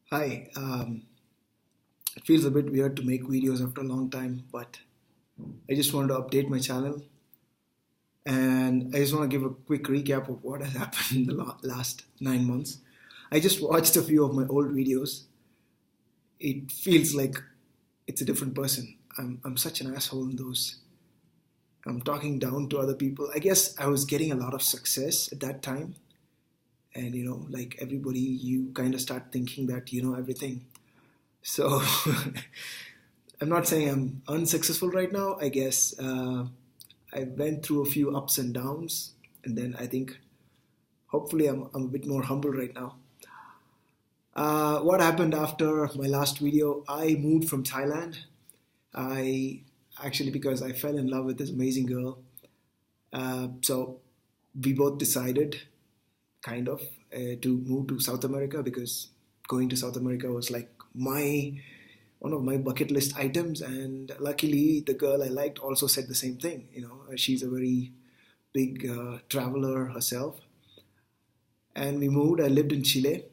Hi, it feels a bit weird to make videos after a long time, but I just wanted to update my channel and I just want to give a quick recap of what has happened in the last 9 months. I just watched a few of my old videos. It feels like it's a different person. I'm such an asshole in those. I'm talking down to other people. I guess I was getting a lot of success at that time. And like everybody, you kind of start thinking that you know everything. So I'm not saying I'm unsuccessful right now. I guess I went through a few ups and downs, and then I think hopefully I'm a bit more humble right now. What happened after my last video? I moved from Thailand. I actually because I fell in love with this amazing girl. So we both decided, kind of, to move to South America because going to South America was like my one of my bucket list items, and luckily the girl I liked also said the same thing. She's a very big traveler herself, and we moved. I lived in Chile.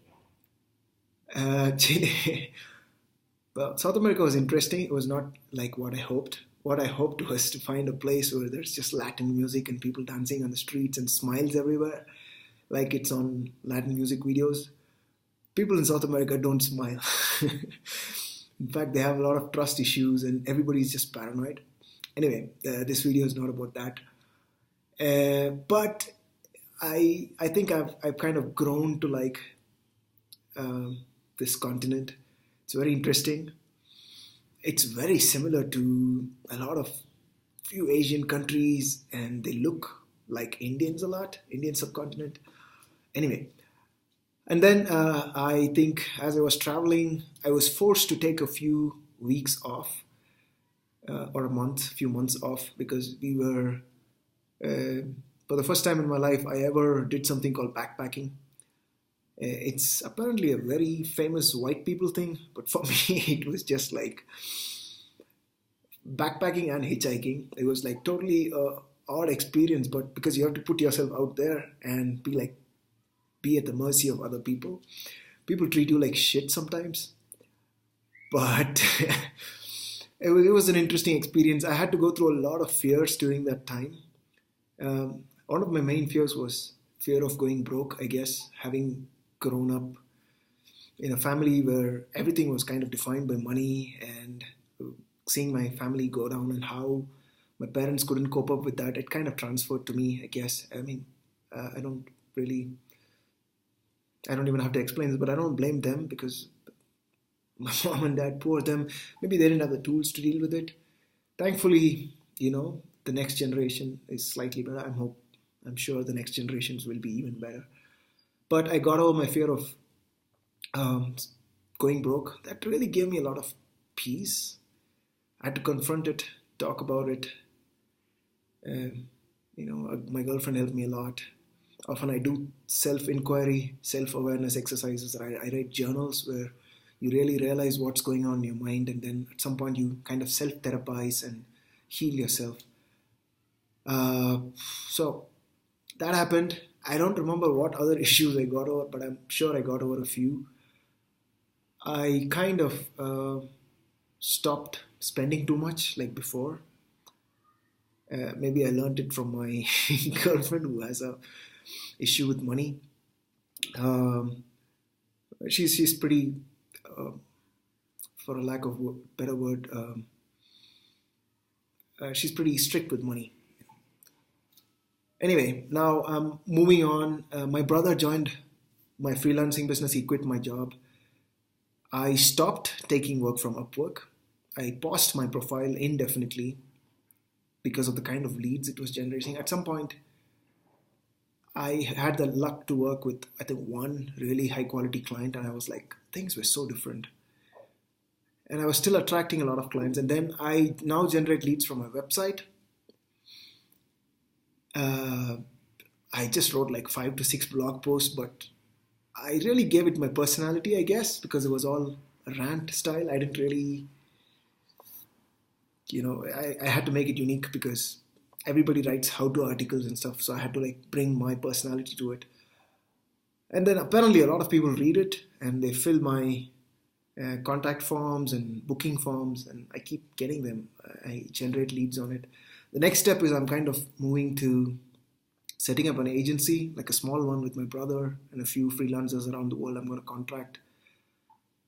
Chile. Well, South America was interesting. It was not like what I hoped. What I hoped was to find a place where there's just Latin music and people dancing on the streets and smiles everywhere, like it's on Latin music videos. People in South America don't smile. In fact, they have a lot of trust issues and everybody's just paranoid. Anyway, this video is not about that. But I think I've kind of grown to like this continent. It's very interesting. It's very similar to a lot of few Asian countries, and they look like Indians a lot, Indian subcontinent. Anyway, and then I think as I was traveling, I was forced to take a few weeks off or few months off because we were, for the first time in my life, I ever did something called backpacking. It's apparently a very famous white people thing, but for me, it was just like backpacking and hitchhiking. It was like totally odd experience, but because you have to put yourself out there and be at the mercy of other people. People treat you like shit sometimes, but it was an interesting experience. I had to go through a lot of fears during that time. One of my main fears was fear of going broke, I guess, having grown up in a family where everything was kind of defined by money, and seeing my family go down and how my parents couldn't cope up with that, it kind of transferred to me, I guess. I mean, I don't really, I don't even have to explain this, but I don't blame them because my mom and dad, poor them, maybe they didn't have the tools to deal with it. Thankfully, the next generation is slightly better. I'm sure the next generations will be even better. But I got over my fear of um, going broke. That really gave me a lot of peace. I had to confront it, talk about it. My girlfriend helped me a lot. Often I do self-inquiry, self-awareness exercises. I write journals where you really realize what's going on in your mind, and then at some point you kind of self-therapize and heal yourself. Uh, so that happened. I don't remember what other issues I got over, but I'm sure I got over a few. I kind of stopped spending too much like before. Maybe I learned it from my girlfriend who has a issue with money. Um, she's pretty, uh, for a lack of better word, she's pretty strict with money. Anyway, now moving on. My brother joined my freelancing business. He quit my job. I stopped taking work from Upwork. I paused my profile indefinitely because of the kind of leads it was generating. At some point, I had the luck to work with, I think, one really high quality client, and I was like, things were so different. And I was still attracting a lot of clients. And then I now generate leads from my website. Uh, I just wrote like 5 to 6 blog posts, but I really gave it my personality, I guess, because it was all rant style. I didn't really, I had to make it unique because everybody writes how-to articles and stuff, so I had to like bring my personality to it. And then apparently a lot of people read it and they fill my contact forms and booking forms, and I keep getting them. I generate leads on it. The next step is I'm kind of moving to setting up an agency, like a small one with my brother and a few freelancers around the world I'm going to contract.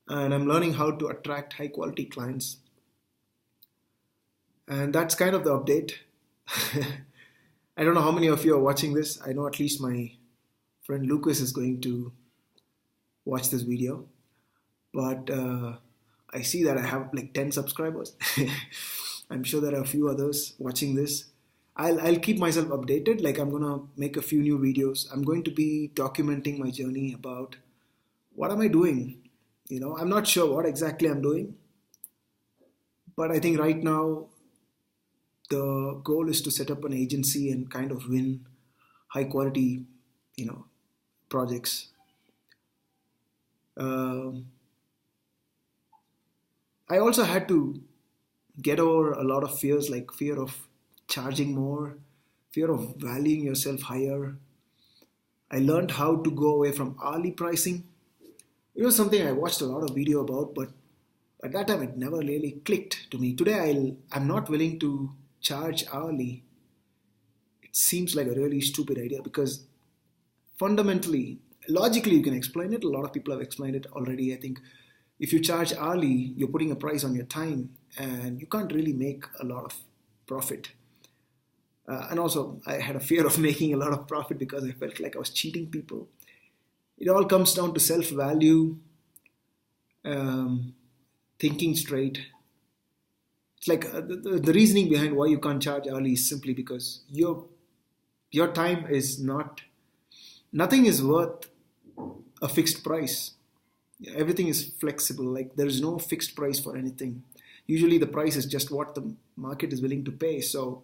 And I'm learning how to attract high quality clients. And that's kind of the update. I don't know how many of you are watching this. I know at least my friend Lucas is going to watch this video. But I see that I have like 10 subscribers. I'm sure there are a few others watching this. I'll keep myself updated. Like, I'm gonna make a few new videos. I'm going to be documenting my journey about what am I doing. I'm not sure what exactly I'm doing, but I think right now the goal is to set up an agency and kind of win high quality, projects. Um, I also had to get over a lot of fears, like fear of charging more, fear of valuing yourself higher. I learned how to go away from hourly pricing. It was something I watched a lot of video about, but at that time it never really clicked to me. Today I'm not willing to charge hourly. It seems like a really stupid idea because fundamentally, logically you can explain it. A lot of people have explained it already. I think if you charge hourly, you're putting a price on your time and you can't really make a lot of profit. And also, I had a fear of making a lot of profit because I felt like I was cheating people. It all comes down to self-value, um, thinking straight. It's like the reasoning behind why you can't charge hourly is simply because your time is nothing is worth a fixed price. Everything is flexible. Like, there is no fixed price for anything. Usually the price is just what the market is willing to pay. So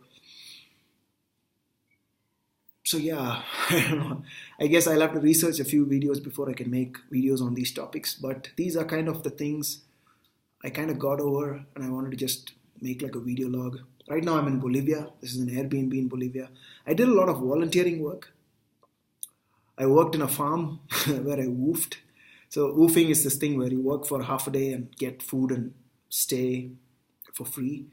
yeah, I don't know. I guess I'll have to research a few videos before I can make videos on these topics. But these are kind of the things I kind of got over, and I wanted to just make like a video log. Right now I'm in Bolivia. This is an Airbnb in Bolivia. I did a lot of volunteering work. I worked in a farm where I woofed. So woofing is this thing where you work for half a day and get food and stay for free.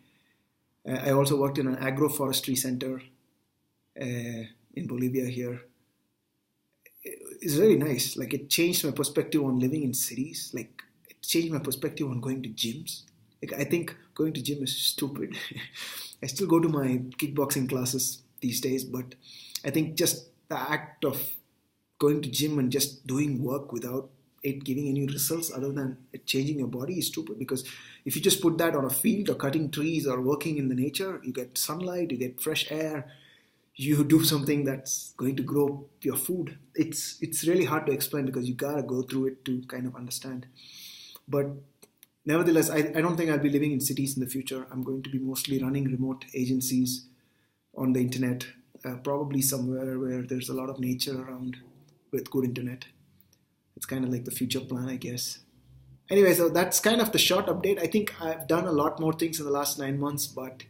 I also worked in an agroforestry center in Bolivia here. It's really nice. Like, it changed my perspective on living in cities. Like, it changed my perspective on going to gyms. Like, I think going to gym is stupid. I still go to my kickboxing classes these days, but I think just the act of going to gym and just doing work without it giving any results other than it changing your body is stupid. Because if you just put that on a field or cutting trees or working in the nature, you get sunlight, you get fresh air, you do something that's going to grow your food. It's really hard to explain because you gotta go through it to kind of understand. But nevertheless, I don't think I'll be living in cities in the future. I'm going to be mostly running remote agencies on the internet, probably somewhere where there's a lot of nature around with good internet. It's kind of like the future plan, I guess. Anyway, so that's kind of the short update. I think I've done a lot more things in the last 9 months, but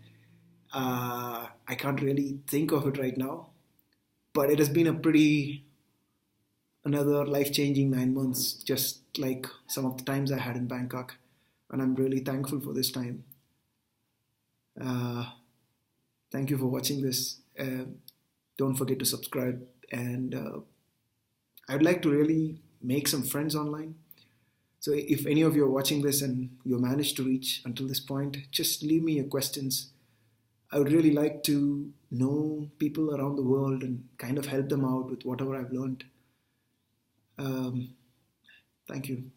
I can't really think of it right now. But it has been another life-changing 9 months, just like some of the times I had in Bangkok. And I'm really thankful for this time. Thank you for watching this. Don't forget to subscribe. And I'd like to really make some friends online. So if any of you are watching this and you managed to reach until this point, just leave me your questions. I would really like to know people around the world and kind of help them out with whatever I've learned. Thank you.